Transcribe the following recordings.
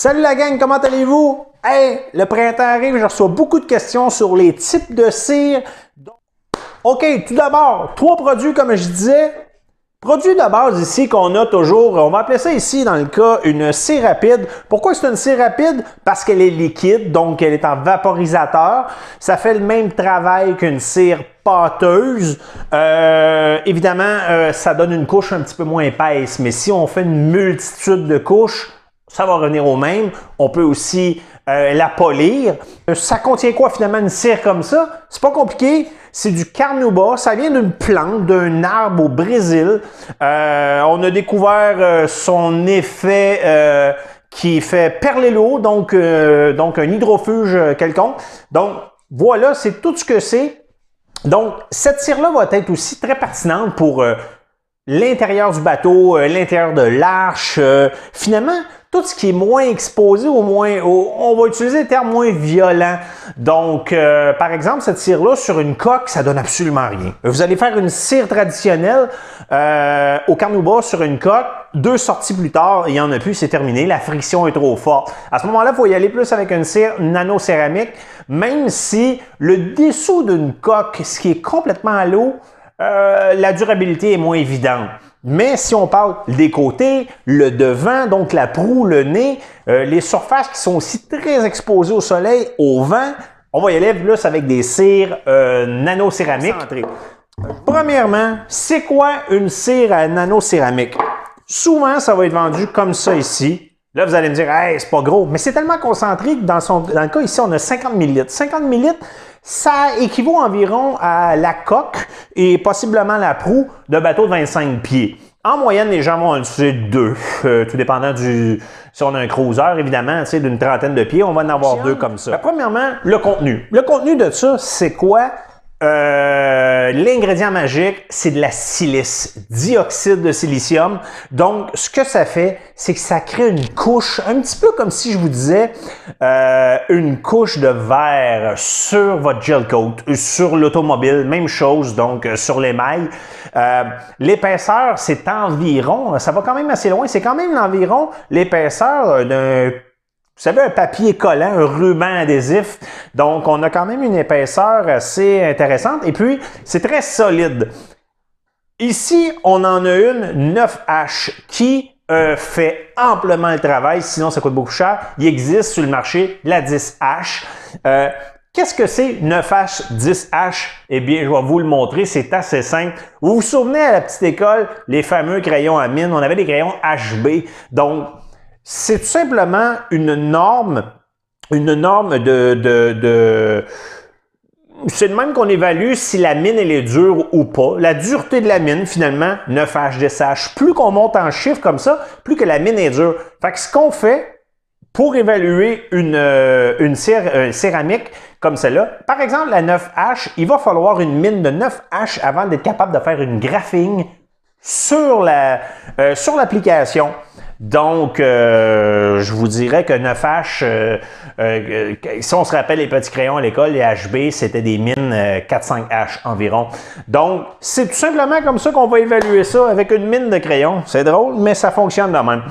Salut la gang, comment allez-vous? Hey, le printemps arrive, je reçois beaucoup de questions sur les types de cire. OK, tout d'abord, 3 produits comme je disais. Produit de base ici qu'on a toujours, on va appeler ça ici dans le cas une cire rapide. Pourquoi c'est une cire rapide? Parce qu'elle est liquide, donc elle est en vaporisateur. Ça fait le même travail qu'une cire pâteuse. Évidemment, ça donne une couche un petit peu moins épaisse, mais si on fait une multitude de couches, ça va revenir au même. On peut aussi la polir. Ça contient quoi finalement une cire comme ça? C'est pas compliqué. C'est du carnauba. Ça vient d'une plante, d'un arbre au Brésil. On a découvert son effet qui fait perler l'eau, donc un hydrofuge quelconque. Donc, voilà, c'est tout ce que c'est. Donc, cette cire-là va être aussi très pertinente pour l'intérieur du bateau, l'intérieur de l'arche. Finalement, tout ce qui est moins exposé, on va utiliser le terme moins violent. Donc, par exemple, cette cire-là, sur une coque, ça donne absolument rien. Vous allez faire une cire traditionnelle au carnauba sur une coque, 2 sorties plus tard, il n'y en a plus, c'est terminé, la friction est trop forte. À ce moment-là, il faut y aller plus avec une cire nano-céramique, même si le dessous d'une coque, ce qui est complètement à l'eau, la durabilité est moins évidente. Mais si on parle des côtés, le devant, donc la proue, le nez, les surfaces qui sont aussi très exposées au soleil, au vent, on va y aller plus avec des cires nano-céramiques. Premièrement, c'est quoi une cire à nano-céramique? Souvent, ça va être vendu comme ça ici. Là, vous allez me dire, hey, c'est pas gros, mais c'est tellement concentré que dans le cas ici, on a 50 ml. 50 ml, ça équivaut environ à la coque et possiblement la proue de bateau de 25 pieds. En moyenne, les gens vont en utiliser 2, tout dépendant du... Si on a un cruiser, évidemment, d'une trentaine de pieds, on va en avoir 2 comme ça. Premièrement, le contenu. Le contenu de ça, c'est quoi? L'ingrédient magique, c'est de la silice, dioxyde de silicium. Donc, ce que ça fait, c'est que ça crée une couche, un petit peu comme si je vous disais une couche de verre sur votre gel coat, sur l'automobile, même chose, donc sur l'émail. L'épaisseur, c'est environ, ça va quand même assez loin, c'est quand même environ l'épaisseur d'un... Vous savez, un papier collant, un ruban adhésif. Donc, on a quand même une épaisseur assez intéressante. Et puis, c'est très solide. Ici, on en a une 9H qui fait amplement le travail. Sinon, ça coûte beaucoup cher. Il existe sur le marché la 10H. Qu'est-ce que c'est 9H, 10H? Eh bien, je vais vous le montrer. C'est assez simple. Vous vous souvenez à la petite école, les fameux crayons à mine? On avait des crayons HB. Donc, c'est tout simplement une norme de... C'est de même qu'on évalue si la mine elle est dure ou pas. La dureté de la mine, finalement, 9H, 10H. Plus qu'on monte en chiffres comme ça, plus que la mine est dure. Fait que ce qu'on fait pour évaluer une céramique comme celle-là, par exemple la 9H, il va falloir une mine de 9H avant d'être capable de faire une graphing sur l'application. Donc, je vous dirais que 9H, si on se rappelle les petits crayons à l'école, les HB, c'était des mines 4-5H environ. Donc, c'est tout simplement comme ça qu'on va évaluer ça avec une mine de crayon. C'est drôle, mais ça fonctionne de même.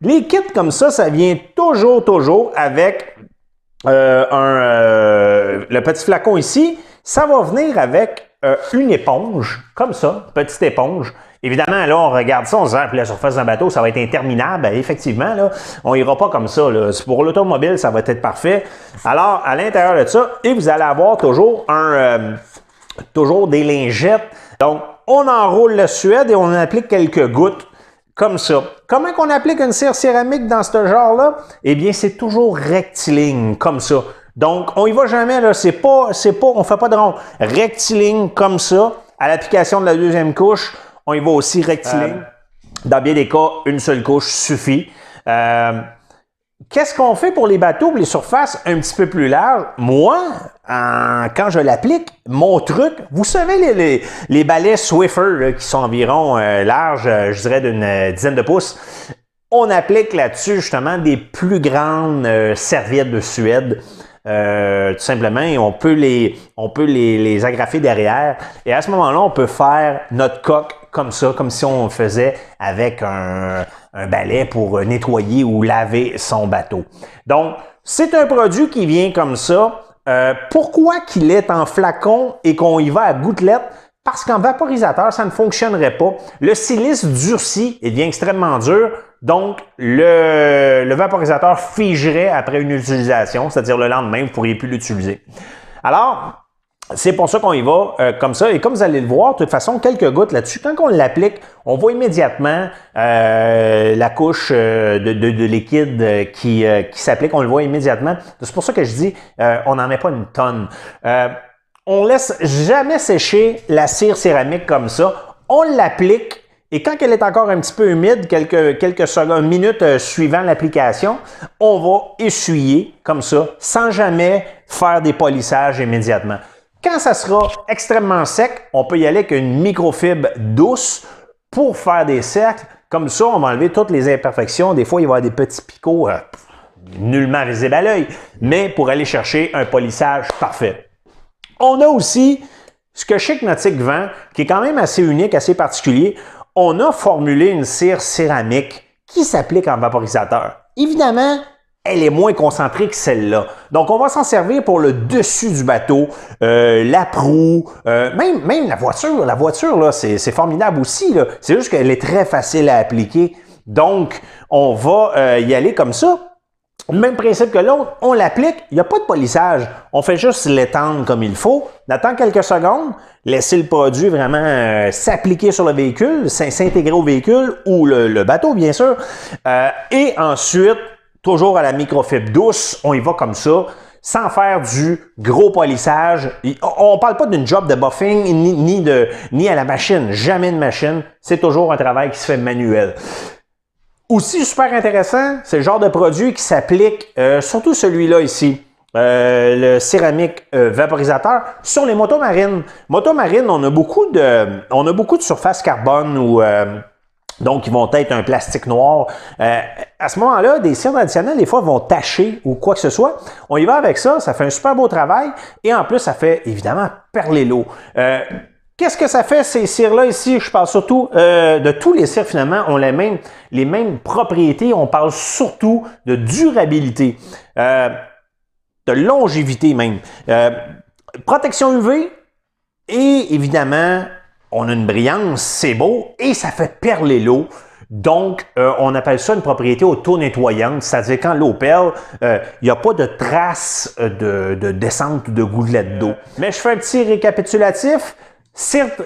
Les kits comme ça vient toujours avec le petit flacon ici. Ça va venir avec une éponge, comme ça, petite éponge. Évidemment, là, on regarde ça, on se dit, puis la surface d'un bateau, ça va être interminable. Ben, effectivement, là, on ira pas comme ça. Là. Pour l'automobile, ça va être parfait. Alors, à l'intérieur de ça, et vous allez avoir toujours toujours des lingettes. Donc, on enroule le suède et on applique quelques gouttes comme ça. Comment qu'on applique une cire céramique dans ce genre-là? Eh bien, c'est toujours rectiligne, comme ça. Donc, on y va jamais, là. On fait pas de rond. Rectiligne, comme ça. À l'application de la deuxième couche, on y va aussi rectiligne. Dans bien des cas, une seule couche suffit. Qu'est-ce qu'on fait pour les bateaux, pour les surfaces un petit peu plus larges? Moi, quand je l'applique, mon truc, vous savez les balais Swiffer là, qui sont environ larges, je dirais d'une dizaine de pouces, on applique là-dessus justement des plus grandes serviettes de Suède. Tout simplement, et on peut les agrafer derrière. Et à ce moment-là, on peut faire notre coque comme ça, comme si on faisait avec un balai pour nettoyer ou laver son bateau. Donc, c'est un produit qui vient comme ça. Pourquoi qu'il est en flacon et qu'on y va à gouttelettes? Parce qu'en vaporisateur, ça ne fonctionnerait pas. Le silice durcit et devient extrêmement dur. Donc, le vaporisateur figerait après une utilisation, c'est-à-dire le lendemain, vous ne pourriez plus l'utiliser. Alors, c'est pour ça qu'on y va comme ça. Et comme vous allez le voir, de toute façon, quelques gouttes là-dessus. Quand on l'applique, on voit immédiatement la couche de liquide qui s'applique. On le voit immédiatement. C'est pour ça que je dis, on n'en met pas une tonne. On laisse jamais sécher la cire céramique comme ça. On l'applique. Et quand elle est encore un petit peu humide, quelques secondes, minutes suivant l'application, on va essuyer comme ça, sans jamais faire des polissages immédiatement. Quand ça sera extrêmement sec, on peut y aller avec une microfibre douce pour faire des cercles. Comme ça, on va enlever toutes les imperfections. Des fois, il va y avoir des petits picots nullement visibles à l'œil, mais pour aller chercher un polissage parfait. On a aussi ce que Chic Nautique vend, qui est quand même assez unique, assez particulier. On a formulé une cire céramique qui s'applique en vaporisateur. Évidemment, elle est moins concentrée que celle-là. Donc, on va s'en servir pour le dessus du bateau, la proue, même la voiture. La voiture, là, c'est formidable aussi. C'est juste qu'elle est très facile à appliquer. Donc, on va y aller comme ça. Même principe que l'autre, on l'applique, il n'y a pas de polissage. On fait juste l'étendre comme il faut. On attend quelques secondes, laisser le produit vraiment s'appliquer sur le véhicule, s'intégrer au véhicule ou le bateau, bien sûr. Et ensuite, toujours à la microfibre douce, on y va comme ça, sans faire du gros polissage. On ne parle pas d'une job de buffing ni à la machine. Jamais de machine. C'est toujours un travail qui se fait manuel. Aussi super intéressant, c'est le genre de produit qui s'applique, surtout celui-là ici, le céramique vaporisateur, sur les motos marines. Motos marines, on a beaucoup de surface carbone ou donc ils vont être un plastique noir. À ce moment-là, des cires traditionnelles, des fois, vont tacher ou quoi que ce soit. On y va avec ça, ça fait un super beau travail et en plus, ça fait évidemment perler l'eau. Qu'est-ce que ça fait, ces cires-là ici? Je parle surtout de tous les cires, finalement, ont les mêmes propriétés. On parle surtout de durabilité, de longévité même. Protection UV et évidemment, on a une brillance, c'est beau et ça fait perler l'eau. Donc, on appelle ça une propriété auto-nettoyante, c'est-à-dire quand l'eau perle, il n'y a pas de traces de descente ou de gouttelettes d'eau. Mais je fais un petit récapitulatif.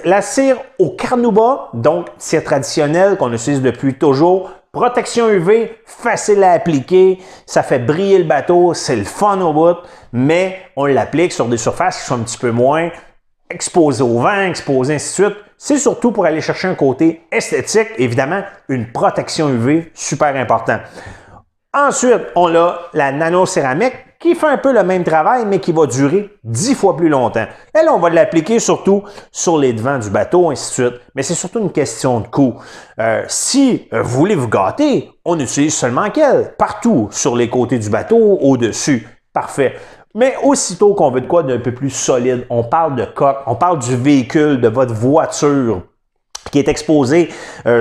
La cire au carnauba, donc cire traditionnelle qu'on utilise depuis toujours. Protection UV, facile à appliquer, ça fait briller le bateau, c'est le fun au bout, mais on l'applique sur des surfaces qui sont un petit peu moins exposées au vent, exposées ainsi de suite. C'est surtout pour aller chercher un côté esthétique, évidemment, une protection UV super important. Ensuite, on a la nanocéramique qui fait un peu le même travail, mais qui va durer 10 fois plus longtemps. Elle, on va l'appliquer surtout sur les devants du bateau, ainsi de suite. Mais c'est surtout une question de coût. Si vous voulez vous gâter, on utilise seulement qu'elle, partout, sur les côtés du bateau, au-dessus. Parfait. Mais aussitôt qu'on veut de quoi d'un peu plus solide, on parle de coque, on parle du véhicule, de votre voiture, qui est exposé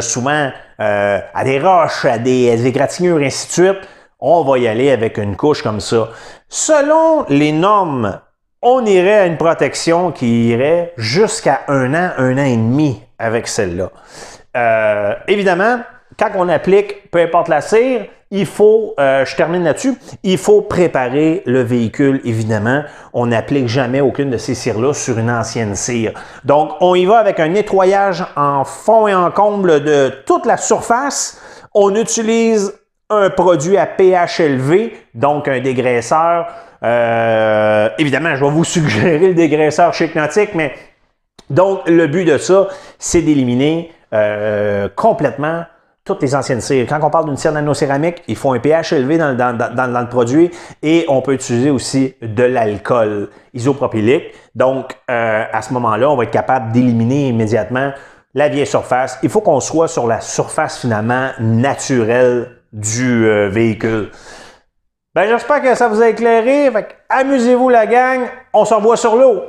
souvent à des roches, à des égratignures, ainsi de suite, on va y aller avec une couche comme ça. Selon les normes, on irait à une protection qui irait jusqu'à 1 an et demi avec celle-là. Évidemment, quand on applique, peu importe la cire, il faut, je termine là-dessus, il faut préparer le véhicule, évidemment. On n'applique jamais aucune de ces cires-là sur une ancienne cire. Donc, on y va avec un nettoyage en fond et en comble de toute la surface. On utilise un produit à pH élevé, donc un dégraisseur. Évidemment, je vais vous suggérer le dégraisseur Chic Nautique, mais donc, le but de ça, c'est d'éliminer complètement toutes les anciennes cires. Quand on parle d'une cire nanocéramique, il faut un pH élevé dans le produit et on peut utiliser aussi de l'alcool isopropylique. Donc, à ce moment-là, on va être capable d'éliminer immédiatement la vieille surface. Il faut qu'on soit sur la surface finalement naturelle du véhicule. Ben, j'espère que ça vous a éclairé. Amusez-vous la gang. On se revoit sur l'eau.